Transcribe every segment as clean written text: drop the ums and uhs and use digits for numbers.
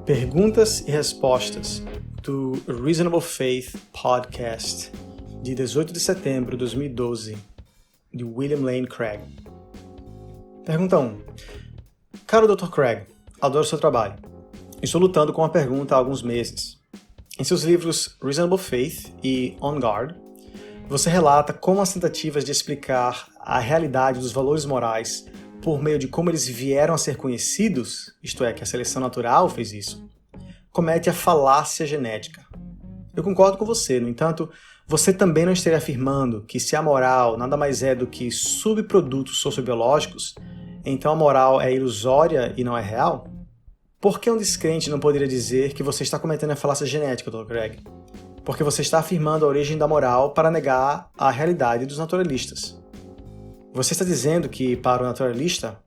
Perguntas e respostas do Reasonable Faith Podcast, de 18 de setembro de 2012, de William Lane Craig. Pergunta 1. Caro Dr. Craig, adoro seu trabalho. Estou lutando com uma pergunta há alguns meses. Em seus livros Reasonable Faith e On Guard, você relata como as tentativas de explicar a realidade dos valores morais por meio de como eles vieram a ser conhecidos, isto é, que a seleção natural fez isso, comete a falácia genética. Eu concordo com você, no entanto, você também não estaria afirmando que se a moral nada mais é do que subprodutos sociobiológicos, então a moral é ilusória e não é real? Por que um descrente não poderia dizer que você está cometendo a falácia genética, Dr. Craig? Porque você está afirmando a origem da moral para negar a realidade dos naturalistas. Você está dizendo que, para o naturalista,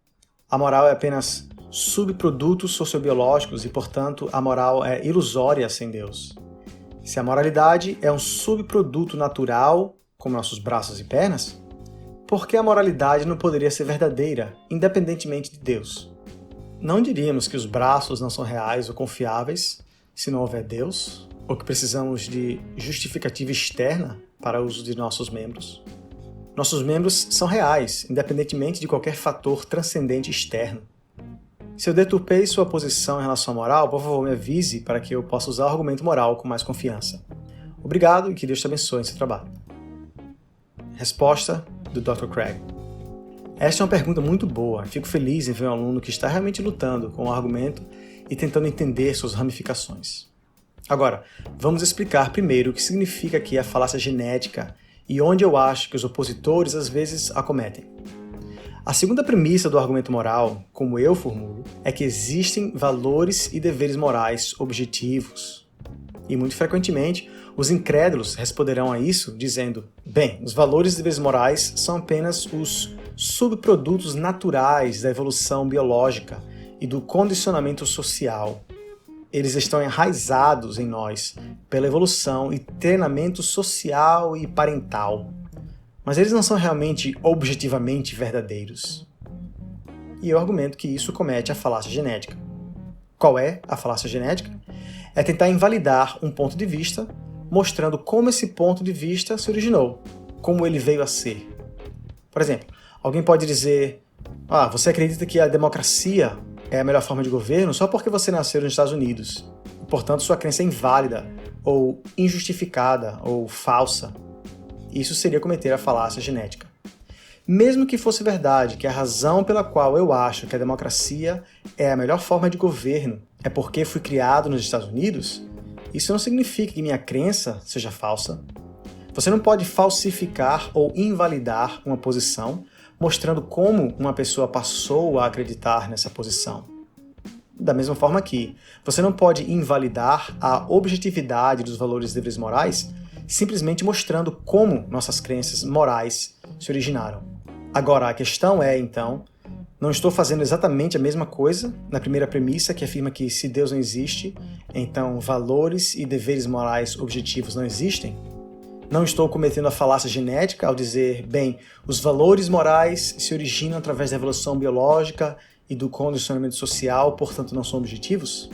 a moral é apenas subprodutos sociobiológicos e, portanto, a moral é ilusória sem Deus. Se a moralidade é um subproduto natural, como nossos braços e pernas, por que a moralidade não poderia ser verdadeira, independentemente de Deus? Não diríamos que os braços não são reais ou confiáveis se não houver Deus, ou que precisamos de justificativa externa para o uso de nossos membros. Nossos membros são reais, independentemente de qualquer fator transcendente externo. Se eu deturpei sua posição em relação à moral, por favor me avise para que eu possa usar o argumento moral com mais confiança. Obrigado e que Deus te abençoe em seu trabalho. Resposta do Dr. Craig. Esta é uma pergunta muito boa. Fico feliz em ver um aluno que está realmente lutando com o argumento e tentando entender suas ramificações. Agora, vamos explicar primeiro o que significa aqui a falácia genética e onde eu acho que os opositores às vezes a cometem. A segunda premissa do argumento moral, como eu formulo, é que existem valores e deveres morais objetivos. E muito frequentemente, os incrédulos responderão a isso dizendo: bem, os valores e deveres morais são apenas os subprodutos naturais da evolução biológica e do condicionamento social. Eles estão enraizados em nós pela evolução e treinamento social e parental. Mas eles não são realmente objetivamente verdadeiros. E eu argumento que isso comete a falácia genética. Qual é a falácia genética? É tentar invalidar um ponto de vista, mostrando como esse ponto de vista se originou, como ele veio a ser. Por exemplo, alguém pode dizer: você acredita que a democracia é a melhor forma de governo só porque você nasceu nos Estados Unidos. E, portanto, sua crença é inválida, ou injustificada, ou falsa. Isso seria cometer a falácia genética. Mesmo que fosse verdade que a razão pela qual eu acho que a democracia é a melhor forma de governo é porque fui criado nos Estados Unidos, isso não significa que minha crença seja falsa. Você não pode falsificar ou invalidar uma posição mostrando como uma pessoa passou a acreditar nessa posição. Da mesma forma que você não pode invalidar a objetividade dos valores e deveres morais simplesmente mostrando como nossas crenças morais se originaram. Agora, a questão é, então, não estou fazendo exatamente a mesma coisa na primeira premissa que afirma que se Deus não existe, então valores e deveres morais objetivos não existem? Não estou cometendo a falácia genética ao dizer, bem, os valores morais se originam através da evolução biológica e do condicionamento social, portanto não são objetivos?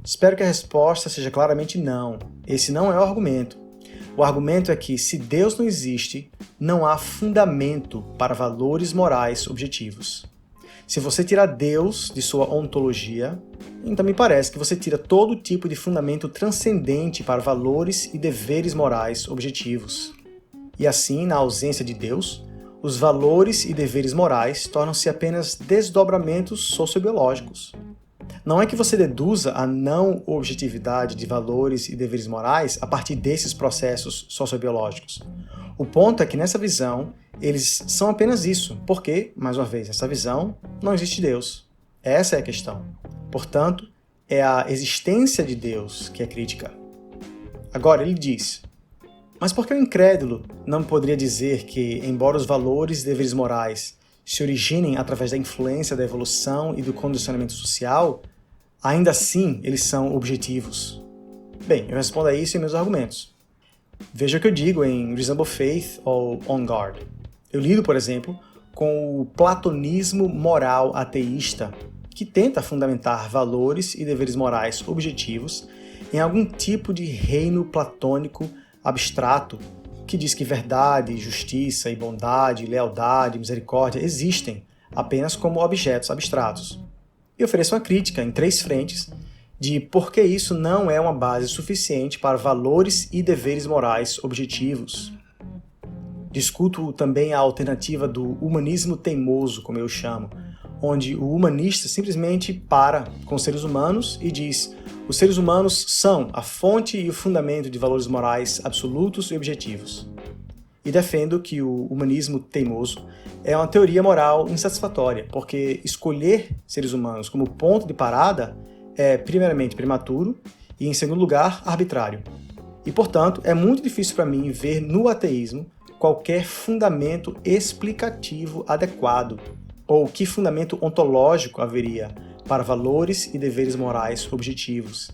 Espero que a resposta seja claramente não. Esse não é o argumento. O argumento é que, se Deus não existe, não há fundamento para valores morais objetivos. Se você tirar Deus de sua ontologia, então me parece que você tira todo tipo de fundamento transcendente para valores e deveres morais objetivos. E assim, na ausência de Deus, os valores e deveres morais tornam-se apenas desdobramentos sociobiológicos. Não é que você deduza a não objetividade de valores e deveres morais a partir desses processos sociobiológicos. O ponto é que nessa visão, eles são apenas isso, porque, mais uma vez, nessa visão, não existe Deus. Essa é a questão. Portanto, é a existência de Deus que é crítica. Agora, ele diz: mas por que o incrédulo não poderia dizer que, embora os valores e deveres morais se originem através da influência da evolução e do condicionamento social, ainda assim eles são objetivos? Bem, eu respondo a isso em meus argumentos. Veja o que eu digo em Reasonable Faith ou On Guard. Eu lido, por exemplo, com o platonismo moral ateísta, que tenta fundamentar valores e deveres morais objetivos em algum tipo de reino platônico abstrato que diz que verdade, justiça e bondade, lealdade e misericórdia existem apenas como objetos abstratos. E ofereço uma crítica em 3 frentes de por que isso não é uma base suficiente para valores e deveres morais objetivos. Discuto também a alternativa do humanismo teimoso, como eu chamo, onde o humanista simplesmente para com os seres humanos e diz: os seres humanos são a fonte e o fundamento de valores morais absolutos e objetivos. E defendo que o humanismo teimoso é uma teoria moral insatisfatória, porque escolher seres humanos como ponto de parada é, primeiramente, prematuro e, em segundo lugar, arbitrário. E, portanto, é muito difícil para mim ver no ateísmo qualquer fundamento explicativo adequado, ou que fundamento ontológico haveria para valores e deveres morais objetivos.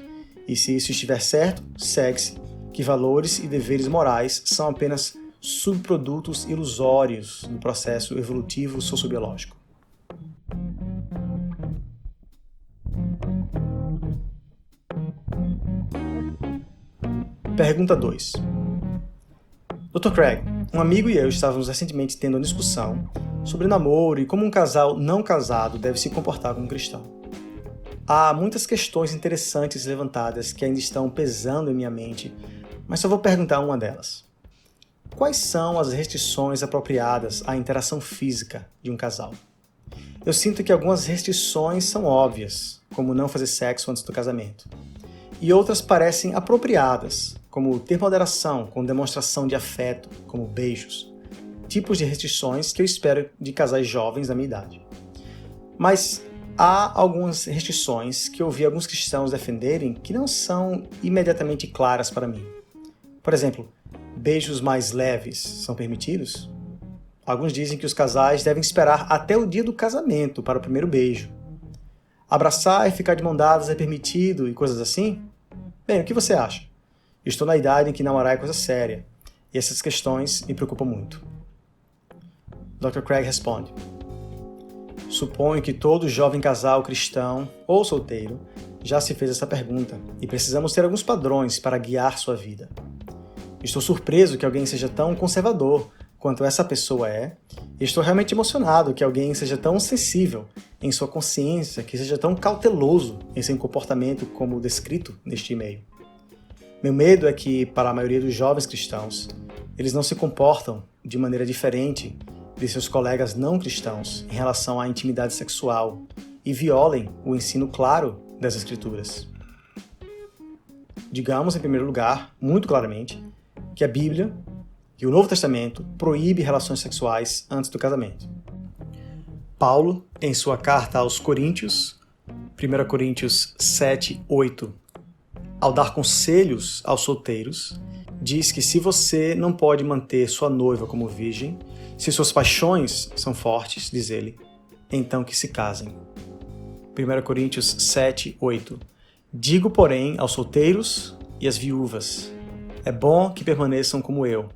E se isso estiver certo, segue-se que valores e deveres morais são apenas subprodutos ilusórios do processo evolutivo sociobiológico. Pergunta 2. Dr. Craig, um amigo e eu estávamos recentemente tendo uma discussão sobre namoro e como um casal não casado deve se comportar como cristão. Há muitas questões interessantes levantadas que ainda estão pesando em minha mente, mas só vou perguntar uma delas. Quais são as restrições apropriadas à interação física de um casal? Eu sinto que algumas restrições são óbvias, como não fazer sexo antes do casamento, e outras parecem apropriadas, como ter moderação com demonstração de afeto, como beijos, tipos de restrições que eu espero de casais jovens da minha idade. Mas há algumas restrições que eu ouvi alguns cristãos defenderem que não são imediatamente claras para mim. Por exemplo, beijos mais leves são permitidos? Alguns dizem que os casais devem esperar até o dia do casamento para o primeiro beijo. Abraçar e ficar de mão dadas é permitido e coisas assim? Bem, o que você acha? Estou na idade em que namorar é coisa séria, e essas questões me preocupam muito. Dr. Craig responde: suponho que todo jovem casal cristão ou solteiro já se fez essa pergunta, e precisamos ter alguns padrões para guiar sua vida. Estou surpreso que alguém seja tão conservador quanto essa pessoa é, e estou realmente emocionado que alguém seja tão sensível em sua consciência, que seja tão cauteloso em seu comportamento como descrito neste e-mail. Meu medo é que, para a maioria dos jovens cristãos, eles não se comportam de maneira diferente de seus colegas não cristãos em relação à intimidade sexual e violem o ensino claro das Escrituras. Digamos, em primeiro lugar, muito claramente, que a Bíblia e o Novo Testamento proíbe relações sexuais antes do casamento. Paulo, em sua carta aos Coríntios, 1 Coríntios 7, 8, ao dar conselhos aos solteiros, diz que se você não pode manter sua noiva como virgem, se suas paixões são fortes, diz ele, então que se casem. 1 Coríntios 7, 8. Digo, porém, aos solteiros e às viúvas, é bom que permaneçam como eu,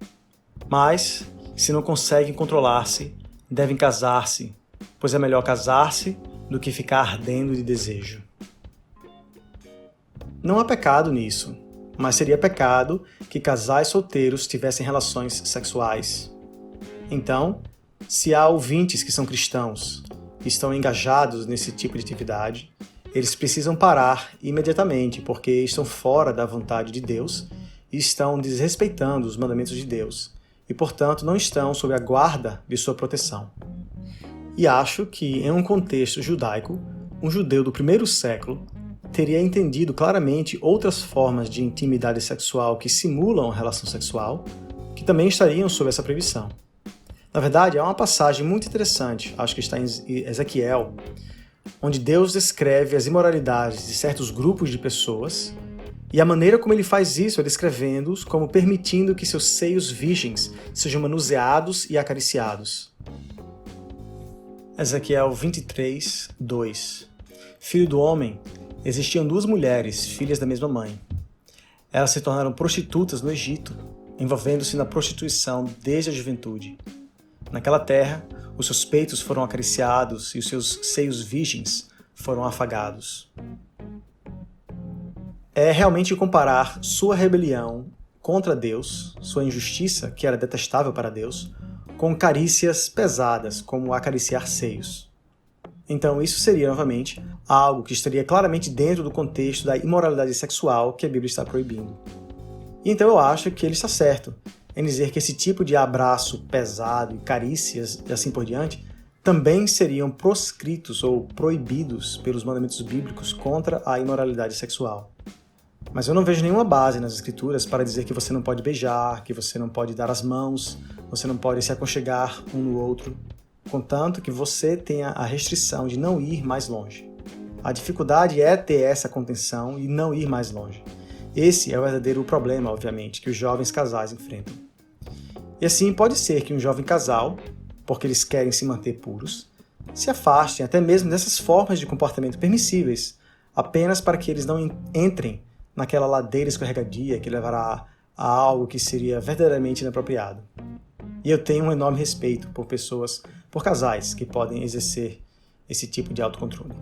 mas, se não conseguem controlar-se, devem casar-se, pois é melhor casar-se do que ficar ardendo de desejo. Não há pecado nisso, mas seria pecado que casais solteiros tivessem relações sexuais. Então, se há ouvintes que são cristãos e estão engajados nesse tipo de atividade, eles precisam parar imediatamente, porque estão fora da vontade de Deus e estão desrespeitando os mandamentos de Deus, e, portanto, não estão sob a guarda de sua proteção. E acho que, em um contexto judaico, um judeu do primeiro século teria entendido claramente outras formas de intimidade sexual que simulam a relação sexual, que também estariam sob essa proibição. Na verdade, há uma passagem muito interessante, acho que está em Ezequiel, onde Deus descreve as imoralidades de certos grupos de pessoas, e a maneira como ele faz isso é descrevendo-os como permitindo que seus seios virgens sejam manuseados e acariciados. Ezequiel 23, 2. Filho do homem, existiam 2 mulheres, filhas da mesma mãe. Elas se tornaram prostitutas no Egito, envolvendo-se na prostituição desde a juventude. Naquela terra, os seus peitos foram acariciados e os seus seios virgens foram afagados. É realmente comparar sua rebelião contra Deus, sua injustiça, que era detestável para Deus, com carícias pesadas, como acariciar seios. Então isso seria, novamente, algo que estaria claramente dentro do contexto da imoralidade sexual que a Bíblia está proibindo. E então eu acho que ele está certo em dizer que esse tipo de abraço pesado e carícias e assim por diante também seriam proscritos ou proibidos pelos mandamentos bíblicos contra a imoralidade sexual. Mas eu não vejo nenhuma base nas Escrituras para dizer que você não pode beijar, que você não pode dar as mãos, você não pode se aconchegar um no outro, contanto que você tenha a restrição de não ir mais longe. A dificuldade é ter essa contenção e não ir mais longe. Esse é o verdadeiro problema, obviamente, que os jovens casais enfrentam. E assim pode ser que um jovem casal, porque eles querem se manter puros, se afastem até mesmo dessas formas de comportamento permissíveis, apenas para que eles não entrem naquela ladeira escorregadia que levará a algo que seria verdadeiramente inapropriado. E eu tenho um enorme respeito por casais que podem exercer esse tipo de autocontrole.